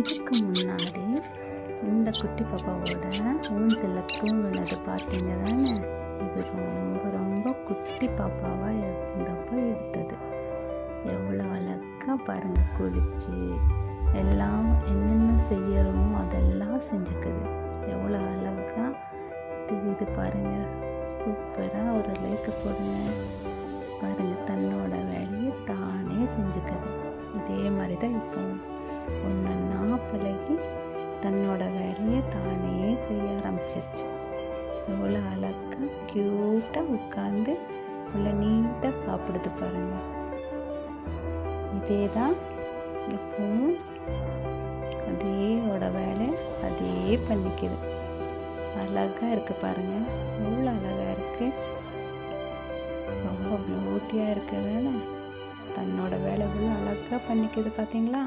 இதுக்கு முன்னாடி இந்த குட்டி பாப்பாவோட ஊஞ்சலில் தூங்குனது பார்த்தீங்க தானே. இது ரொம்ப ரொம்ப குட்டி பாப்பாவாக இருந்தப்போ எடுத்தது. எவ்வளோ அழகாக பாருங்கள், குளிச்சு எல்லாம் என்னென்ன செய்யறோமோ அதெல்லாம் செஞ்சுக்குது. எவ்வளோ அழகாக தெரியுது பாருங்கள். சூப்பராக ஒரு லைக்கு போடுங்க பாருங்கள். தன்னோட வேலையை தானே செஞ்சுக்குது. இதே மாதிரி தான் இப்போ ஒன்றா பழகி தன்னோட வேலையை தானே செய்ய ஆரம்பிச்சிருச்சு. எவ்வளோ அழகாக க்யூட்டாக உட்காந்து இவ்வளோ நீட்டாக சாப்பிடுது பாருங்கள். இதே தான் இப்போவும் அதேயோட வேலை அதே பண்ணிக்குது. அழகாக இருக்குது பாருங்கள். எவ்வளோ அழகாக இருக்குது, ரொம்ப பியூட்டியாக இருக்குதுன்னு தன்னோட வேலை எவ்வளோ அழகாக பண்ணிக்குது பார்த்தீங்களா.